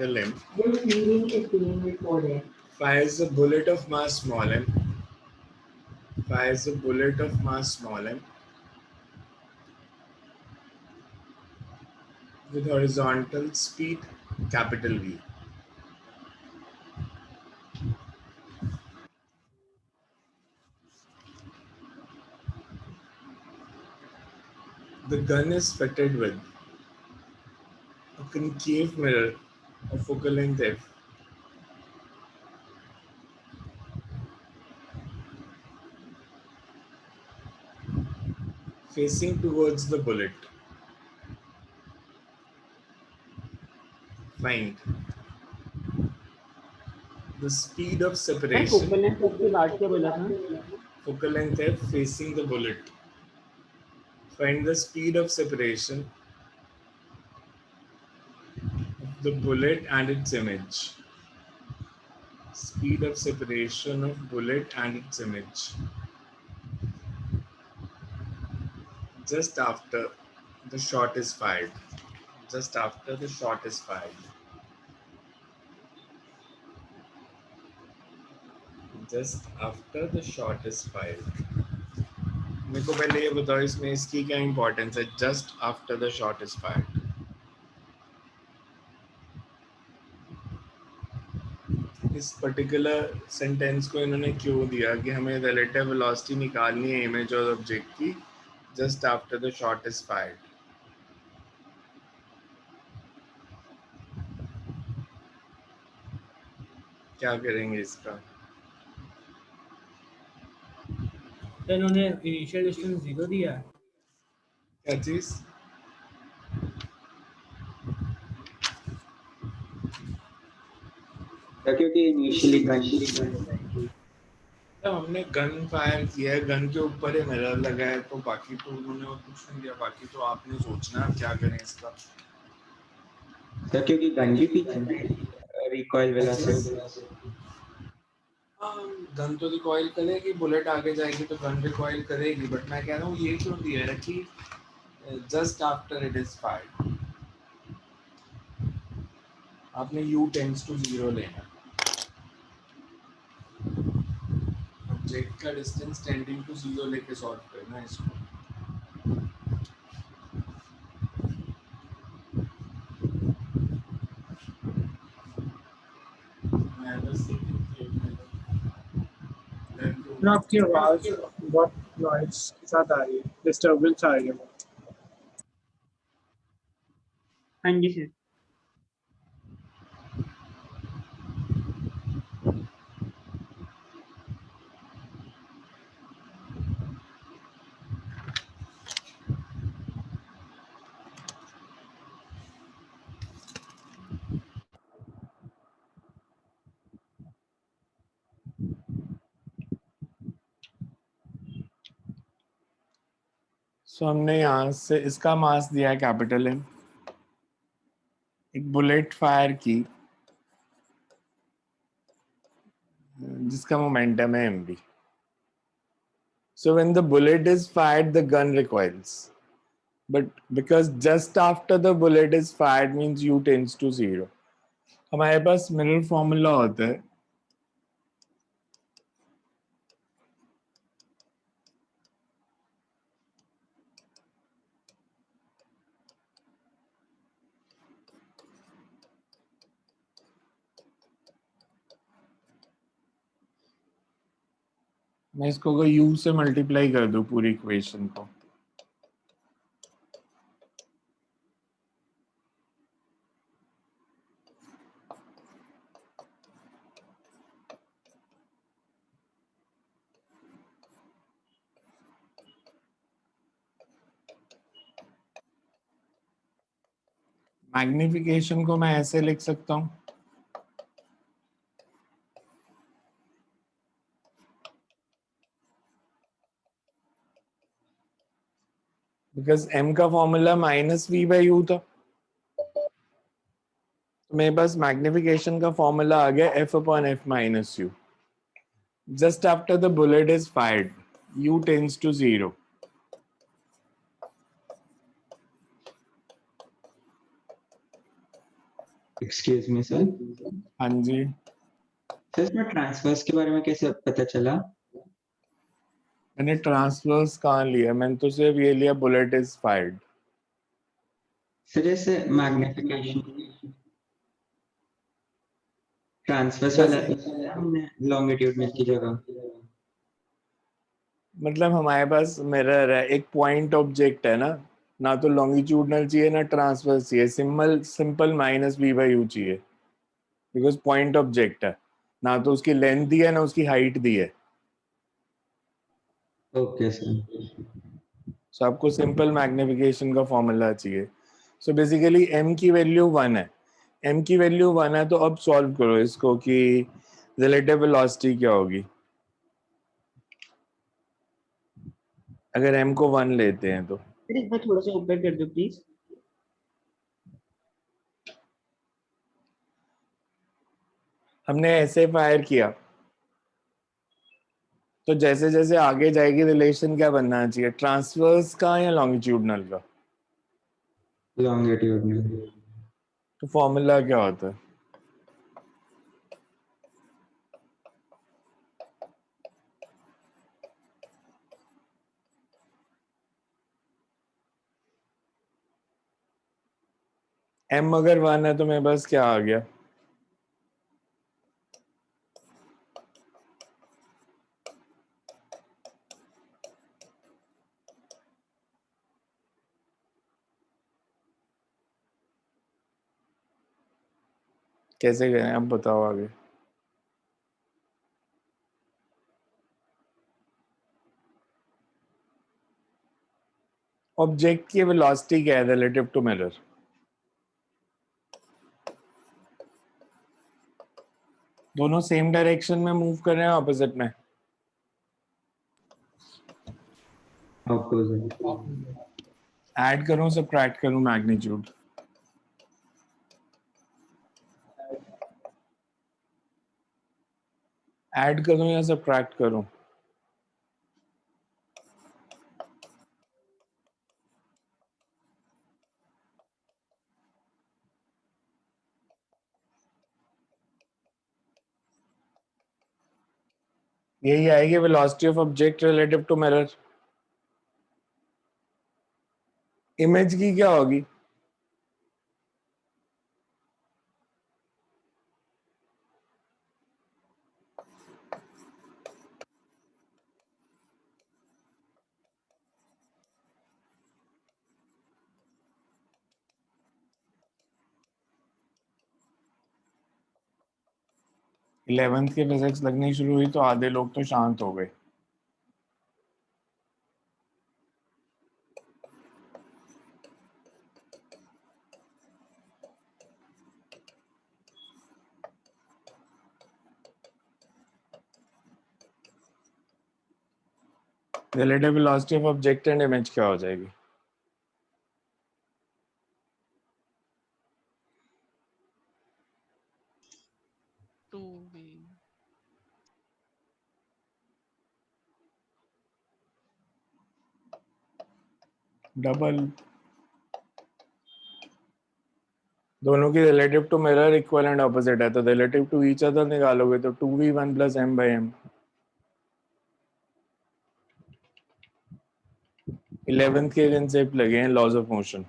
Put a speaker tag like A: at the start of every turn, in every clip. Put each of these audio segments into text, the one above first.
A: M
B: This meeting is being recorded.
A: fires a bullet of mass small m, fires a bullet of mass small m with horizontal speed capital V. The gun is fitted with a concave mirror of focal length f, facing towards the bullet. Find the speed of
C: sir
A: separation,
C: focal length किसकी काट के बोला था?
A: focal length f facing the bullet. Find the speed of separation of the bullet and its image. Speed of separation of bullet and its image. Just after the shot is fired. Just after the shot is fired. Just after the shot is fired. मेरे को पहले ये बताओ इसमें इसकी क्या importance है just after the shot is fired. इस पर्टिकुलर सेंटेंस को इन्होंने क्यों दिया कि हमें रिलेटिव वेलोसिटी निकालनी है इमेज और ऑब्जेक्ट की just after the shot is fired. क्या करेंगे इसका?
C: तो इन्होंने इनिशियल डिस्टेंस 0 दिया है.
A: क्या चीज?
D: क्योंकि इनिशियली
A: तो हमने गन फायर किया है, गन के ऊपर ही मिरर लगा है, तो बाकी तो उन्होंने और कुछ नहीं दिया. बाकी तो आपने सोचना है क्या करें इसका.
D: क्योंकि गन भी पीछे रिकॉइल वेलोसिटी.
A: गन तो रिकॉइल करेगी, बुलेट आगे जाएगी तो गन रिकॉइल करेगी. बट मैं कह रहा हूँ ये क्यों दिया है कि just after it is fired आपने u टेंड्स टू 0 लेना. ऑब्जेक्ट का डिस्टेंस टेंडिंग टू 0 लेके सॉल्व करना है इसको. मैं बस
E: ना आपकी आवाज बहुत नॉइज के साथ आ रही है, डिस्टर्बेंस आ रही है.
C: हाँ जी सर.
A: सो हमने यहाँ से इसका मास दिया है कैपिटल M. एक बुलेट फायर की जिसका मोमेंटम है mv. So when the bullet is fired, the gun recoils. But because just after the bullet is fired means u tends to 0. हमारे पास मिरर फॉर्मूला होता है. मैं इसको अगर u से मल्टीप्लाई कर दूं पूरी इक्वेशन को, मैग्निफिकेशन को मैं ऐसे लिख सकता हूं. बिकॉज m का फॉर्मूला -v/u था. तो मेरे पास मैग्निफिकेशन का फॉर्मूला आ गया f/f-u. Just after the bullet is fired u tends to 0.
D: Excuse me sir,
A: हाँ जी,
D: सर इसमें ट्रांसफर्स के बारे में कैसे पता चला?
A: मैंने ट्रांसफर्स कहाँ लिया, मैंने तो सिर्फ ये लिया बुलेट इज फायर्ड।
D: सर जैसे मैग्निफिकेशन ट्रांसफर्स वाला हमने लॉन्गिट्यूडनल की जगह।
A: मतलब हमारे पास मिरर है, एक पॉइंट ऑब्जेक्ट है ना तो लॉन्गिट्यूडनल चाहिए ना ट्रांसवर्स चाहिए, simple simple minus V by U चाहिए, बिकॉज पॉइंट ऑब्जेक्ट है, ना तो उसकी लेंथ दी है ना उसकी हाइट दी है।
D: Okay sir.
A: सो आपको सिंपल मैग्निफिकेशन का फॉर्मूला चाहिए। सो बेसिकली m की वैल्यू 1 है, m की वैल्यू 1 है, तो अब सॉल्व करो इसको कि रिलेटिव वेलोसिटी क्या होगी अगर m को 1 लेते हैं तो।
F: सर एक बार थोड़ा सा ऊपर कर दो प्लीज।
A: हमने ऐसे फायर किया तो जैसे जैसे आगे जाएगी रिलेशन क्या बनना चाहिए, ट्रांसवर्स का या लॉन्गिट्यूडनल का?
D: लॉन्गिट्यूडनल।
A: तो फॉर्मूला क्या होता है? m अगर 1 है तो मेरे पास क्या आ गया, कैसे करें अब बताओ आगे। ऑब्जेक्ट की वेलोसिटी क्या है रिलेटिव टू मिरर? दोनों सेम डायरेक्शन में मूव कर रहे हैं ऑपोजिट में?
D: ऑपोजिट।
A: ऐड करूं सबट्रैक्ट करूं मैग्नीट्यूड? ऐड करूं या सबट्रैक्ट करूं? यही आएगी velocity of object relative to mirror. Image की क्या होगी? इलेवेंथ के फिजिक्स लगनी शुरू हुई तो आधे लोग तो शांत हो गए। Relative velocity of object and image क्या हो जाएगी?
G: Two V
A: double. दोनों की relative to mirror equal and opposite है तो रिलेटिव टू ईच अदर निकालोगे तो 2v1 plus m by m। 11th के कंसेप्ट लगे हैं लॉज ऑफ मोशन।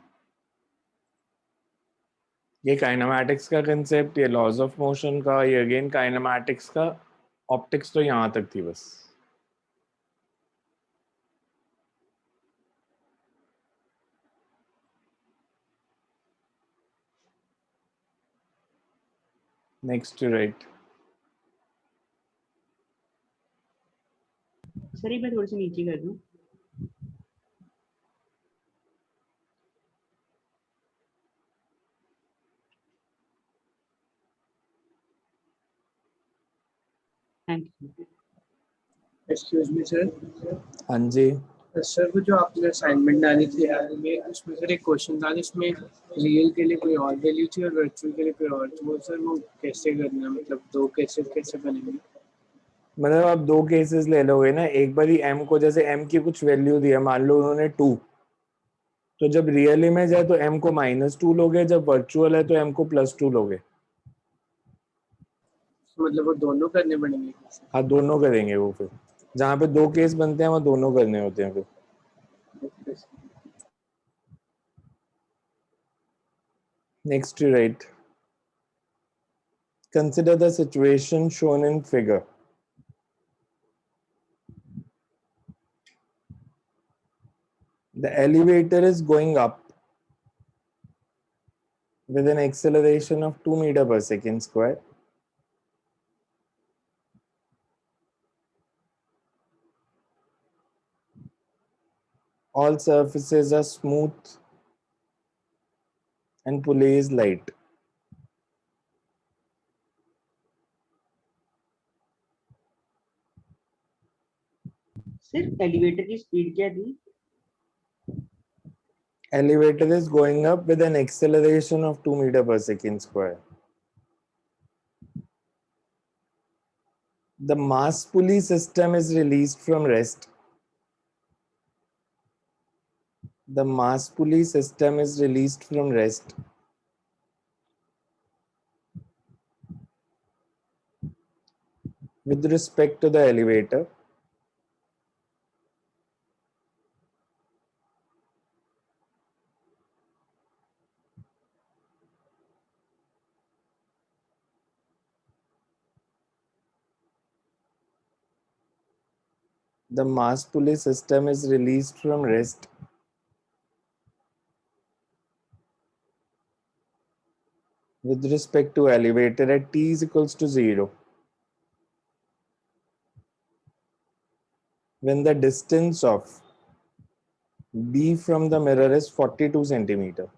A: ये काइनेमैटिक्स का कंसेप्ट, ये लॉज ऑफ मोशन का, ये अगेन काइनेमैटिक्स का। ऑप्टिक्स तो यहाँ तक थी बस। Next to right.
F: सर एक बार थोड़ा सा नीचे कर दो। Thank you.
E: Excuse me sir.
A: हाँ जी,
E: सर वो जो आपने असाइनमेंट डाली थी यार में उसमें सर एक क्वेश्चन था जिसमें रियल के लिए कोई और वैल्यू थी और वर्चुअल के लिए कोई और, तो वो सर वो कैसे करना है, मतलब दो केसेस कैसे बनेंगे?
A: मतलब आप दो केसेस ले लोगे ना, एक बार ही m को, जैसे m की कुछ वैल्यू दी है, मान लो उन्होंने 2, तो जब रियल इमेज है तो m को -2 लोगे, जब वर्चुअल है तो m को +2 लोगे।
E: मतलब वो दोनों करने पड़ेंगे।
A: हाँ, दोनों करेंगे वो फिर। जहाँ पे 2 केस बनते हैं वहाँ दोनों करने होते हैं फिर। Next you write. Consider the situation shown in figure. The elevator is going up with an acceleration of 2 meter per second square. All surfaces are smooth and pulley is light.
F: सिर्फ elevator की speed क्या थी?
A: Elevator is going up with an acceleration of 2 meter per second square. The mass pulley system is released from rest. The mass pulley system is released from rest with respect to the elevator. The mass pulley system is released from rest with respect to elevator at t is equals to 0 when the distance of B from the mirror is 42 centimeter.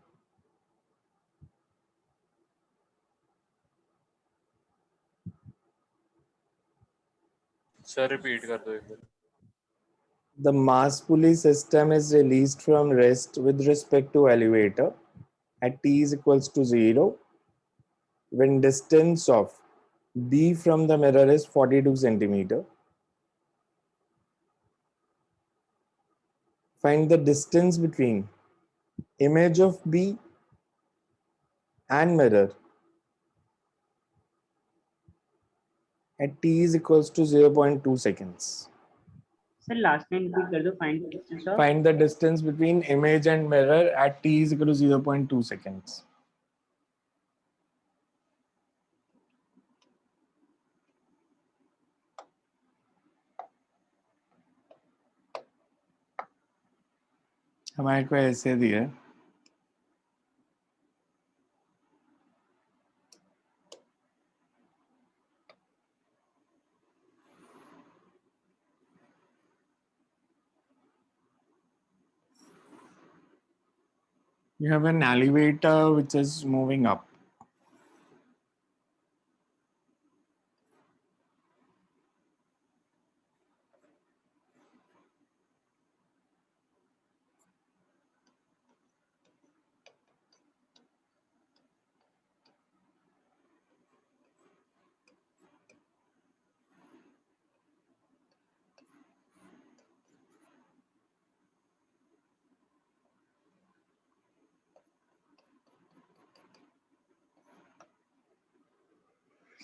H: Sir repeat कर दो एक बार।
A: The mass pulley system is released from rest with respect to elevator at t is equals to 0 when distance of B from the mirror is 42 centimeter. Find the distance between image of B and mirror at t is equals to 0.2 seconds.
F: Sir last time repeat कर दो, find the distance of.
A: Find the distance between image and mirror at t is equal to 0.2 seconds. हमारे को ऐसे दिया है। You have an elevator which is moving up.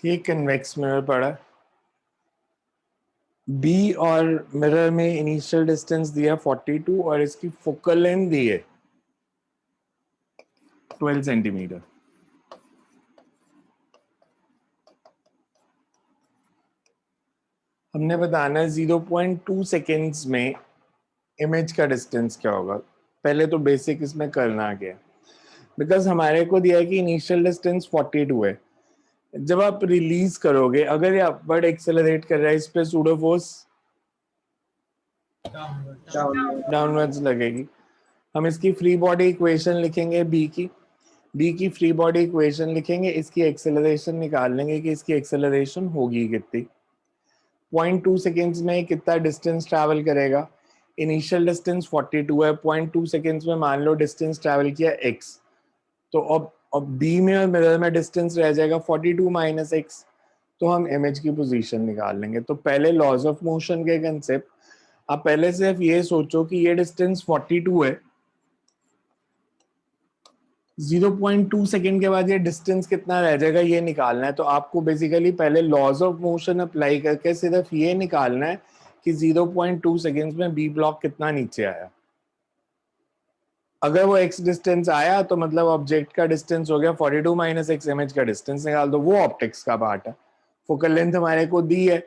A: ये convex mirror पड़ा है। B और मिरर में इनिशियल डिस्टेंस दिया 42 और इसकी फोकल लेंथ दी है 12 सेंटीमीटर। हमने बताना है 0.2 सेकेंड्स में इमेज का डिस्टेंस क्या होगा। पहले तो बेसिक इसमें करना क्या है, बिकॉज हमारे को दिया है कि इनिशियल डिस्टेंस 42 है। जब आप रिलीज करोगे, अगर ये अपवर्ड एक्सेलरेट कर रहा है, इस पे सूडो फोर्स डाउनवर्ड्स लगेगी। हम इसकी फ्री बॉडी इक्वेशन लिखेंगे बी की फ्री बॉडी इक्वेशन लिखेंगे, इसकी एक्सेलरेशन निकाल लेंगे कि इसकी एक्सेलरेशन होगी कितनी। 0.2 सेकेंड्स में कितना डिस्टेंस ट्रैवल करेगा। इनिशियल डिस्टेंस 42 है, 0.2 सेकेंड्स में मान लो डिस्टेंस ट्रैवल किया x, तो अब बी में और मिरर में डिस्टेंस रह जाएगा 42 माइनस x, तो हम इमेज की पोजीशन निकाल लेंगे। तो पहले लॉज ऑफ मोशन के कंसेप्ट, आप पहले सिर्फ ये सोचो कि ये डिस्टेंस 42 है 0.2 सेकेंड के बाद ये डिस्टेंस कितना रह जाएगा ये निकालना है। तो आपको बेसिकली पहले लॉज ऑफ मोशन अप्लाई करके सिर्फ ये निकालना है कि 0.2 सेकेंड्स में बी ब्लॉक कितना नीचे आया। अगर वो x डिस्टेंस आया तो मतलब ऑब्जेक्ट का डिस्टेंस हो गया 42 माइनस एक्स एम का डिस्टेंस निकाल दो, वो ऑप्टिक्स का पार्ट है। फोकल लेंथ हमारे को दी है,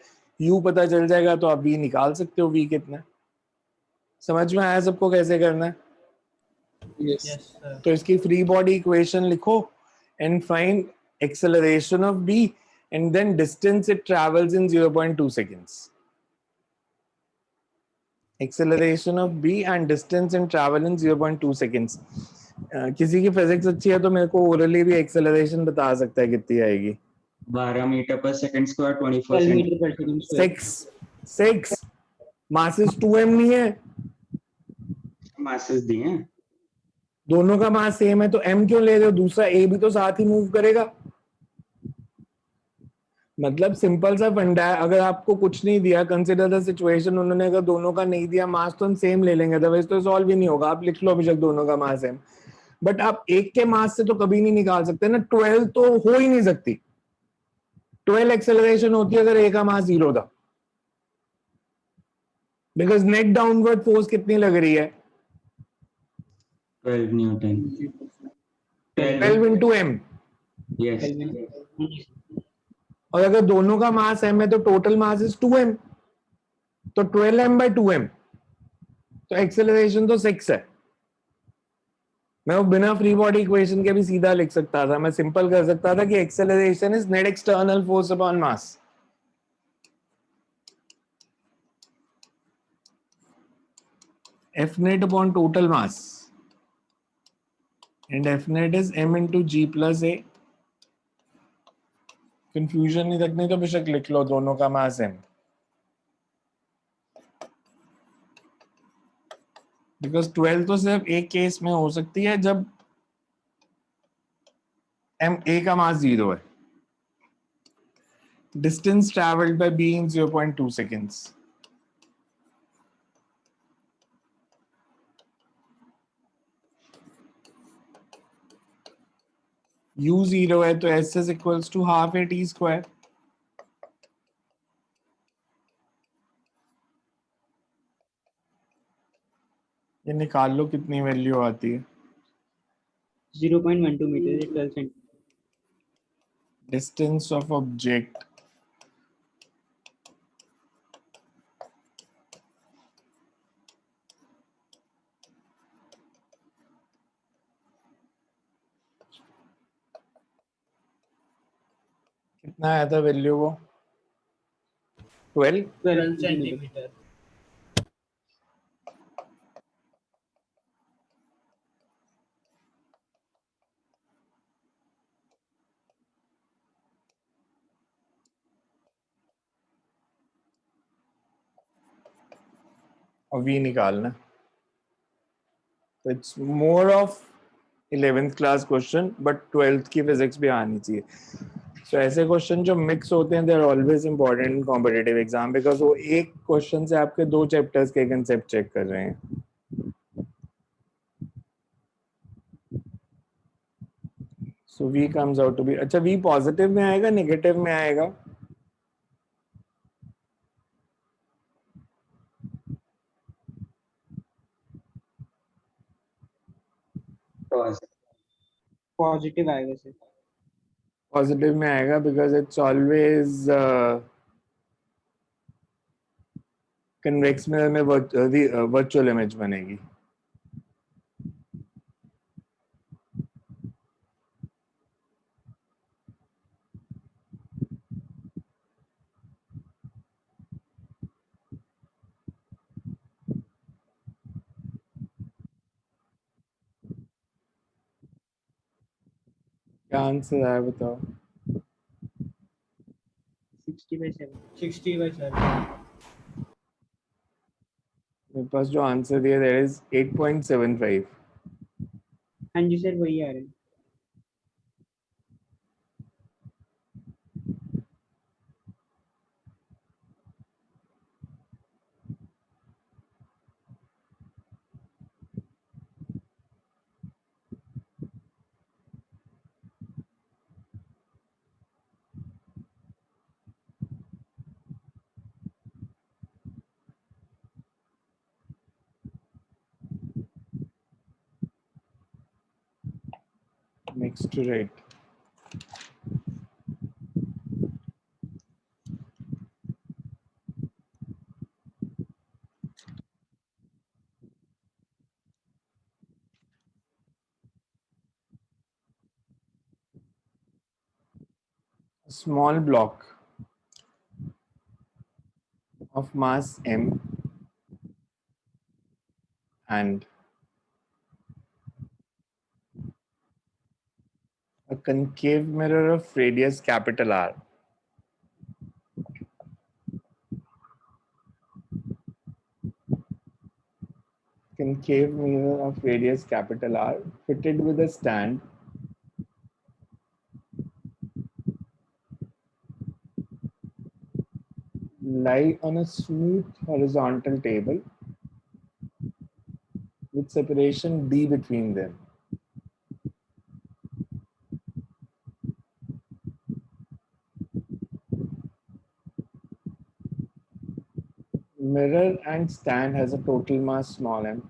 A: u पता चल जाएगा तो आप v निकाल सकते हो, v कितना है। समझ में आया सबको कैसे करना है?
E: Yes.
C: Yes, sir.
A: तो इसकी फ्री बॉडी इक्वेशन लिखो and find acceleration of b and then distance it travels in 0.2 seconds. Acceleration of b and distance in travel in 0.2 seconds. किसी की फिजिक्स अच्छी है तो मेरे को ओरली भी एक्सेलरेशन बता सकता है कितनी आएगी।
D: 12 मीटर पर सेकंड स्क्वायर 24
F: 12 मीटर पर सेकंड स्क्वायर।
A: 6 मासेस 2m नहीं है,
D: मासेस दिए हैं।
A: दोनों का मास सेम है तो m क्यों ले रहे हो? दूसरा a भी तो साथ ही मूव करेगा। मतलब सिंपल सा फंडा है, अगर आपको कुछ नहीं दिया, कंसिडर द सिचुएशन, उन्होंने अगर दोनों का नहीं दिया मास तो हम सेम ले लेंगे, अदरवाइज तो सॉल्व ही नहीं होगा। आप लिख लो अभिषेक दोनों का मास सेम, बट आप एक के मास से तो कभी नहीं निकाल सकते ना। 12 तो हो ही नहीं सकती, 12 एक्सेलरेशन होती है अगर ए का मास 0 था, बिकॉज नेट डाउनवर्ड फोर्स कितनी लग रही है?
D: 12 न्यूटन।
A: 12 into M.
D: यस।
A: और अगर दोनों का मास m है तो टोटल मास इज 2m, तो 12m/2m, तो एक्सेलरेशन तो 6 है। मैं वो बिना फ्री बॉडी इक्वेशन के भी सीधा लिख सकता था, मैं सिंपल कर सकता था कि acceleration is net external force upon mass. F net upon total mass, and F net is m into g plus a। Confusion नहीं रखनी तो बेशक लिख लो दोनों का मास m, बिकॉज 12 तो सिर्फ एक केस में हो सकती है जब m a का मास 0 है। Distance travelled bye b in 0.2 seconds। u 0 है तो s is equals to half a t square। ये निकाल लो कितनी वैल्यू आती है।
F: 0.12 metre, 12 centimetre.
A: Distance of object कितना आया था वैल्यू वो? 12।
C: 12 centimeter.
A: और v निकालना, तो it's more of 11th class question, but 12th की फिजिक्स भी आनी चाहिए। सो ऐसे क्वेश्चन जो मिक्स होते हैं they are always important in competitive exam, because वो एक क्वेश्चन से आपके दो चैप्टर्स के कंसेप्ट चेक कर रहे हैं। So v comes out to be, अच्छा v पॉजिटिव में आएगा नेगेटिव में आएगा?
F: पॉजिटिव आएगा सर।
A: पॉजिटिव में आएगा because it's always convex mirror में वर्चुअल इमेज बनेगी। क्या आंसर आया बताओ?
F: 60/7।
C: 60/7.
A: मेरे पास जो आंसर दिया दैट इज 8.75।
F: हाँ जी सर, वही आ रहा है।
A: next to right. A small block of mass m and a concave mirror of radius capital R concave mirror of radius capital R fitted with a stand lie on a smooth horizontal table with separation d between them. Mirror and stand has a total mass small m.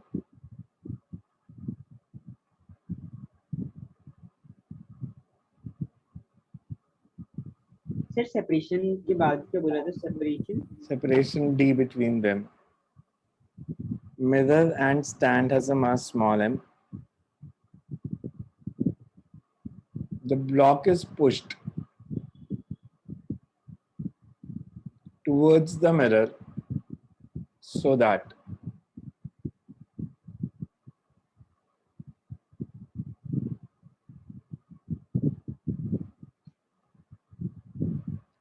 F: Sir separation के बाद क्या बोला था separation
A: Separation d between them. Mirror and stand has a mass small m. The block is pushed towards the mirror so that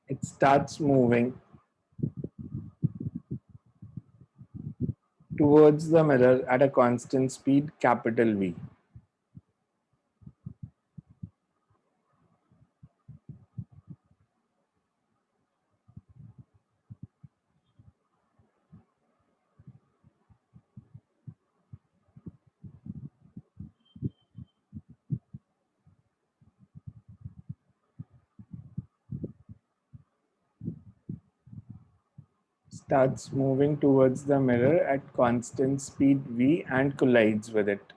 A: it starts moving towards the mirror at a constant speed capital V. Starts moving towards the mirror at constant speed v and collides with it.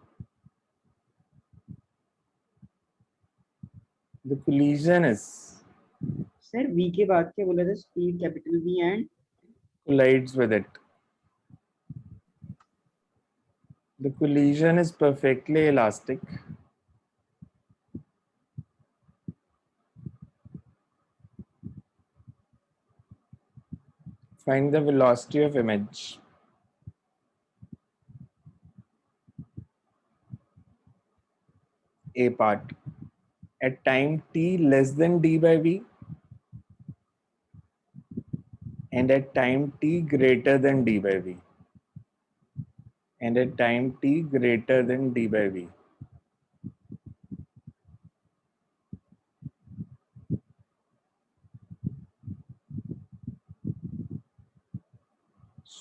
A: The collision is
F: sir v के बाद क्या बोला था speed capital v and
A: collides with it. The collision is perfectly elastic. Find the velocity of image. A part. At time t less than d by v and at time t greater than d by v and at time t greater than d by v.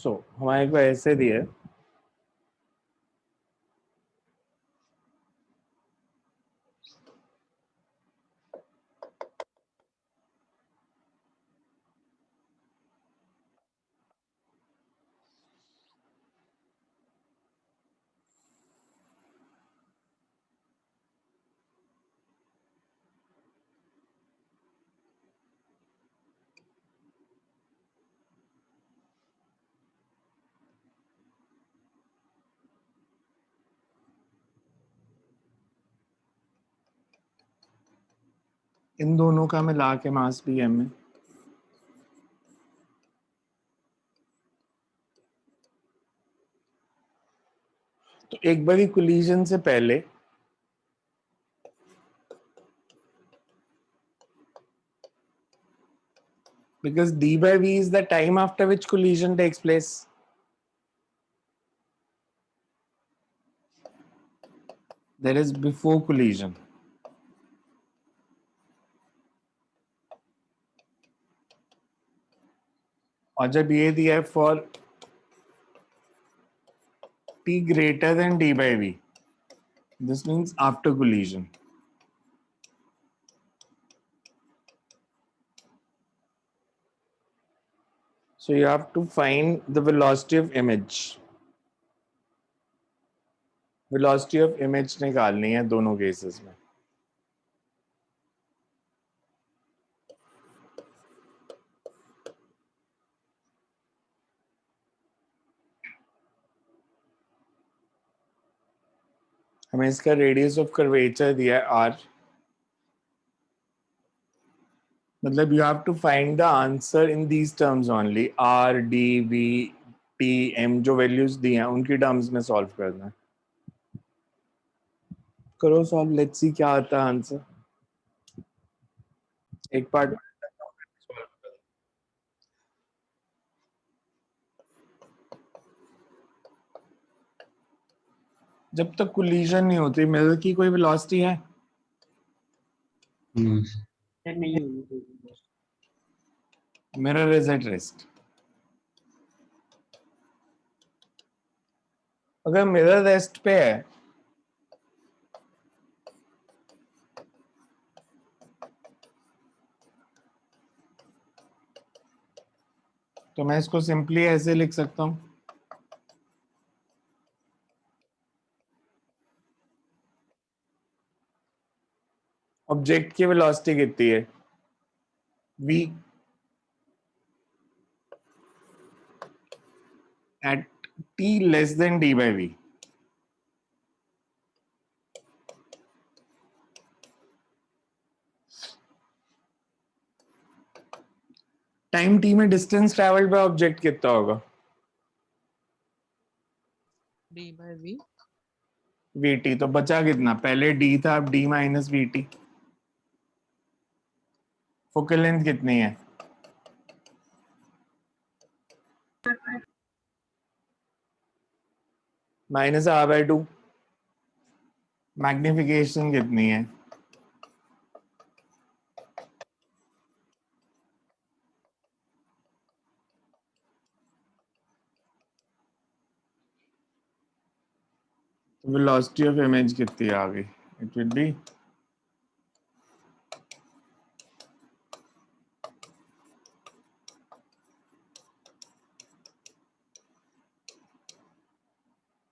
A: So हमारे को ऐसे दिया इन दोनों का मिला के मास भी m है. तो एक बारी collision से पहले because d by v is the time after which collision takes place. That is before collision. और जब ये दिया है for t greater than d by v, this means after collision. So you have to find the velocity of image. Velocity of image निकालनी है दोनों cases में. हमें इसका रेडियस ऑफ कर्वेचर दिया है r, मतलब you have to find the answer in these terms only, r, d, v, t, m, जो वैल्यूज दी हैं उनकी टर्म्स में सॉल्व करना है। करो सॉल्व, लेट्स सी क्या आता है आंसर। एक पार्ट जब तक कोलिजन नहीं होती मिरर की कोई वेलोसिटी है?
D: नो
F: सर नहीं होगी।
A: Mirror is at rest. अगर मिरर रेस्ट पे है तो मैं इसको सिंपली ऐसे लिख सकता हूं, ऑब्जेक्ट की वेलोसिटी कितनी है v at t less than d by v। Time t में डिस्टेंस ट्रेवल्ड बाय ऑब्जेक्ट कितना होगा?
G: D by V.
A: vt। तो बचा कितना? पहले d था, अब d minus vt। Focal length कितनी है? Minus r bye 2। मैग्निफिकेशन कितनी है? तो वेलोसिटी ऑफ इमेज कितनी आ गई? इट विल बी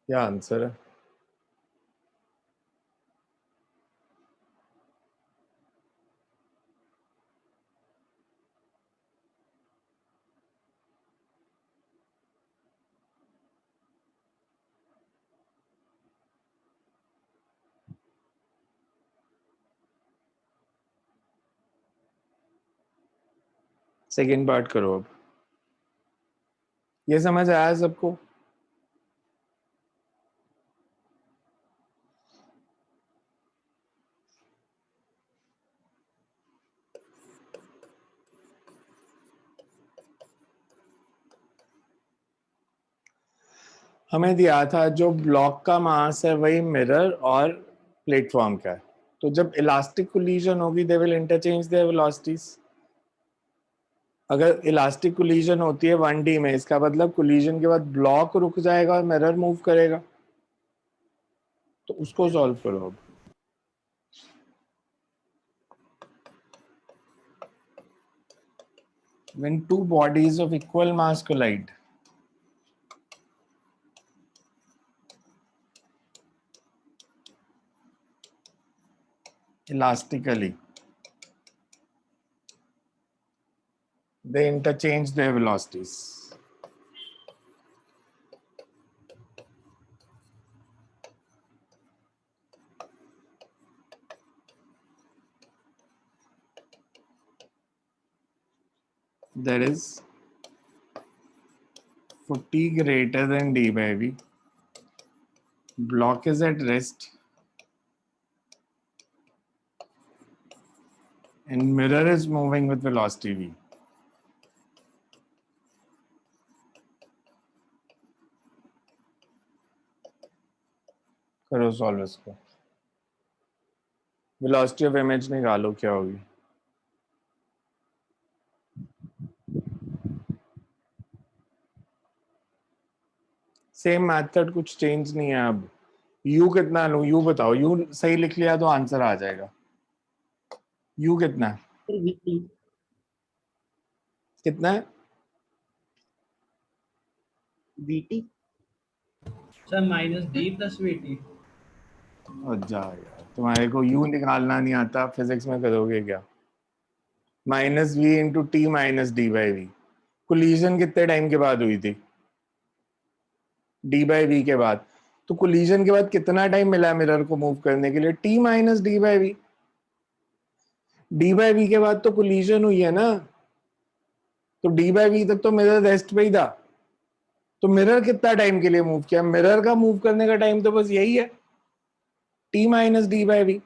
A: क्या आंसर है? सेकेंड पार्ट करो अब। ये समझ आया सबको? हमें दिया था जो ब्लॉक का मास है वही मिरर और प्लेटफॉर्म का है, तो जब इलास्टिक कोलिजन होगी they will interchange there velocities. अगर इलास्टिक कोलिजन होती है 1D में, इसका मतलब कोलिजन के बाद ब्लॉक रुक जाएगा और मिरर मूव करेगा। तो उसको सॉल्व करो अब। When two bodies of equal mass collide, elastically, they interchange their velocities. That is 40 greater than d by v. Block is at rest and mirror is moving with velocity v. करो solve इसको। Velocity of image निकालो क्या होगी। Same method, कुछ change नहीं है अब। u कितना लूं? u बताओ। u सही लिख लिया तो आंसर आ जाएगा। u कितना है?
F: सर VT
A: कितना है?
F: VT
C: sir minus D plus VT।
A: और जा यार, तुम्हारे को u निकालना नहीं आता, फिजिक्स में करोगे क्या? Minus v into T minus D by V. Collision कितने टाइम के बाद हुई थी? d बाई वी के बाद। तो कोलिजन के बाद कितना टाइम मिला मिरर को मूव करने के लिए? t minus D by V. D by V के बाद तो कोलिजन हुई है ना, तो डी बाई वी तक तो मिरर रेस्ट पे ही था। तो मिरर कितना टाइम के लिए मूव किया? मिरर का मूव करने का टाइम तो बस यही है, t minus D by V.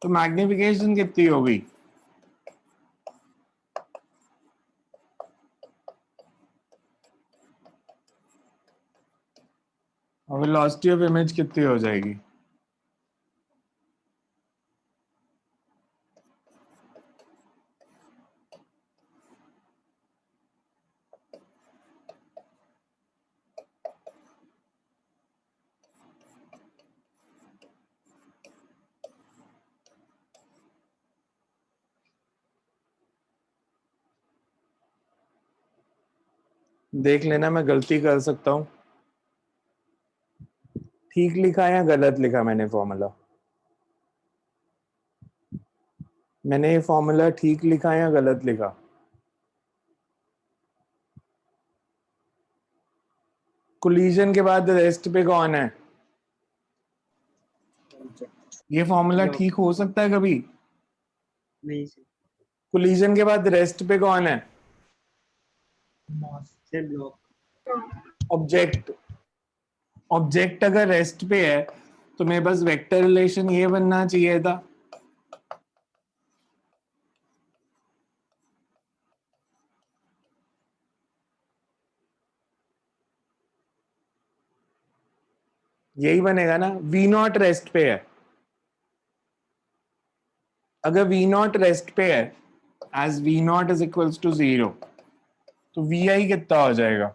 A: तो मैग्निफिकेशन कितनी हो गई? और वेलोसिटी ऑफ इमेज कितनी हो जाएगी? देख लेना, मैं गलती कर सकता हूं। ठीक लिखा या गलत लिखा मैंने फॉर्मूला? मैंने ये फॉर्मूला ठीक लिखा या गलत लिखा? कोलिजन के बाद रेस्ट पे कौन है? ये फॉर्मूला ठीक हो सकता है कभी?
F: नहीं सर,
A: कोलिजन के बाद रेस्ट पे कौन है?
F: Sir block.
A: ऑब्जेक्ट। ऑब्जेक्ट अगर रेस्ट पे है तो मेरे पास वेक्टर रिलेशन ये बनना चाहिए था, यही बनेगा ना। वी नॉट रेस्ट पे है, अगर वी नॉट रेस्ट पे है, as V naught is equals to 0, तो वी आई कितना हो जाएगा?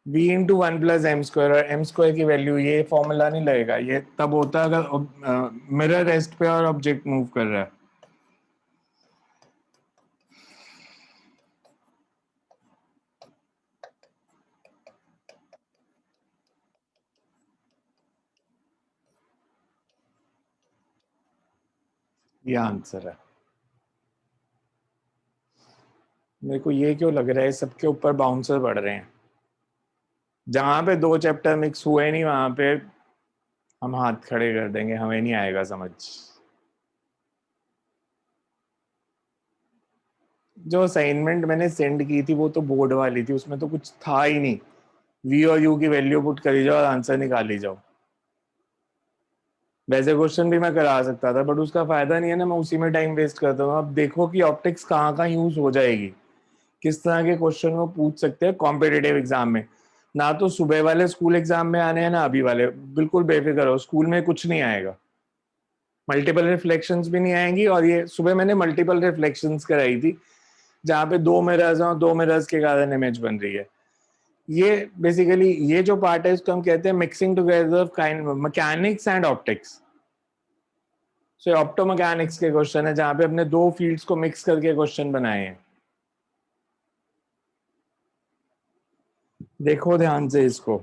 A: v into 1 plus M square, और एम स्क्वायर की वैल्यू, ये फॉर्मूला नहीं लगेगा। ये तब होता है अगर मिरर रेस्ट पे और ऑब्जेक्ट मूव कर रहा है। ये आंसर है। मेरे को ये क्यों लग रहा है सबके ऊपर बाउंसर बढ़ रहे हैं? जहां पे दो चैप्टर मिक्स हुए नहीं वहां पे हम हाथ खड़े कर देंगे, हमें नहीं आएगा समझ। जो असाइनमेंट मैंने सेंड की थी वो तो बोर्ड वाली थी, उसमें तो कुछ था ही नहीं। वी और यू की वैल्यू पुट करी जाओ और आंसर निकाल ही जाओ। वैसे क्वेश्चन भी मैं करा सकता था, बट उसका फायदा नहीं है ना, मैं उसी में टाइम वेस्ट करता हूँ। अब देखो कि ऑप्टिक्स कहाँ कहाँ यूज हो जाएगी, किस तरह के क्वेश्चन वो पूछ सकते हैं कॉम्पिटेटिव एग्जाम में। ना तो सुबह वाले स्कूल एग्जाम में आने हैं, ना अभी वाले। बिल्कुल बेफिक्र हो, स्कूल में कुछ नहीं आएगा, मल्टीपल रिफ्लेक्शंस भी नहीं आएंगी। और ये सुबह मैंने मल्टीपल रिफ्लेक्शंस कराई थी, जहाँ पे दो मिरर्स हैं और दो मिरर्स के कारण इमेज बन रही है। ये बेसिकली ये जो पार्ट है इसको हम कहते हैं mixing together of kind mechanics and optics. So opto mechanics के क्वेश्चन है जहाँ पे अपने दो फील्ड्स को मिक्स करके क्वेश्चन बनाए हैं। देखो ध्यान से इसको।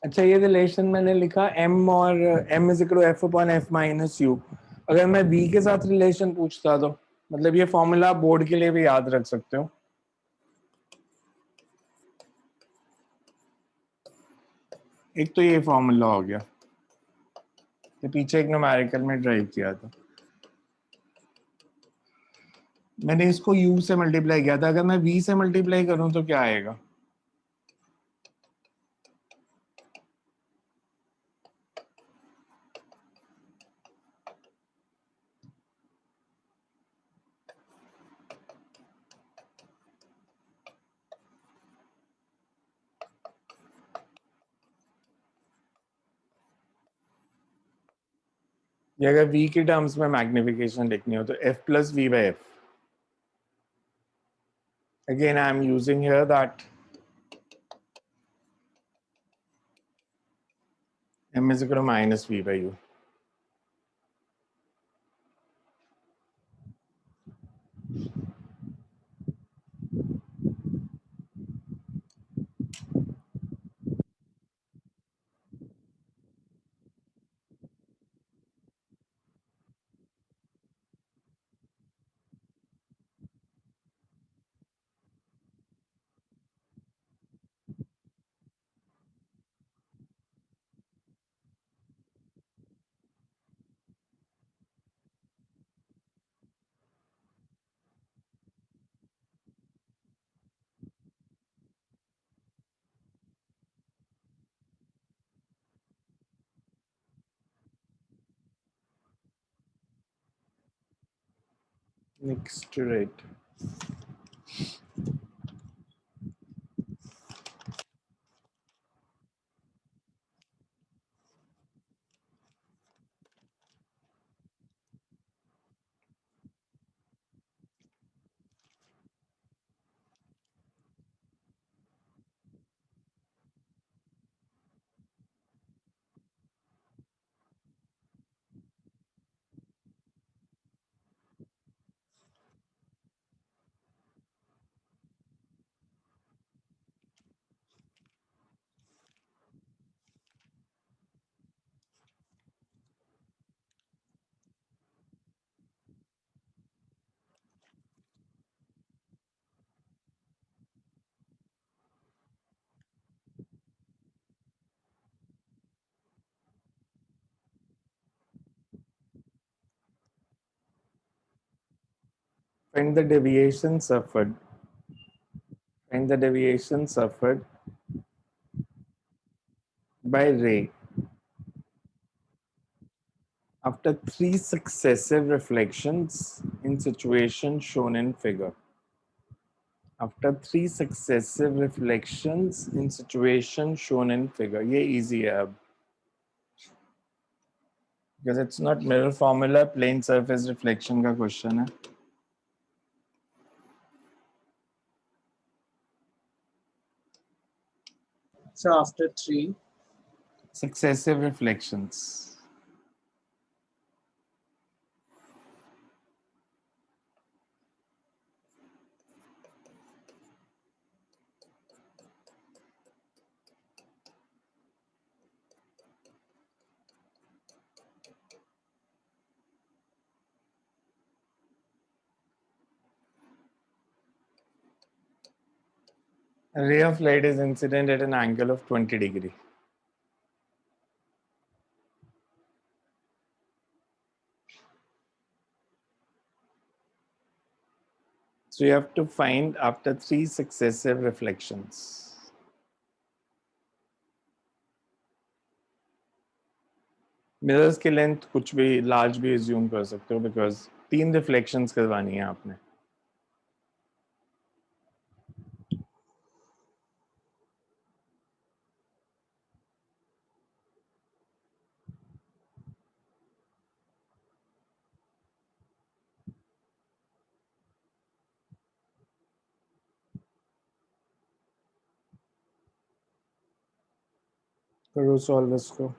A: अच्छा, ये रिलेशन मैंने लिखा m और m is equal to f upon f minus U. अगर मैं v के साथ रिलेशन पूछता तो मतलब ये फॉर्मूला बोर्ड के लिए भी याद रख सकते हो। एक तो ये फॉर्मूला हो गया, ये पीछे एक न्यूमेरिकल में ड्राइव किया था मैंने, इसको u से मल्टीप्लाई किया था। अगर मैं v से मल्टीप्लाई करूं तो क्या आएगा? ये अगर v की टर्म्स में मैग्निफिकेशन लिखनी हो तो f plus v by f। Again, I am using here that m is equal to minus v by u. Next to right. Find the deviation suffered. Find the deviation suffered by ray after 3 successive reflections in situation shown in figure. After 3 successive reflections in situation shown in figure. ये easy है अब. Because it's not mirror formula, plane surface reflection का question है.
E: So after 3
A: Successive reflections. A ray of light is incident at an angle of 20 degree. So you have to find after 3 successive reflections. Mirrors की length कुछ भी large भी assume कर सकते हो because 3 reflections करवानी है आपने. करो सॉल्व इसको.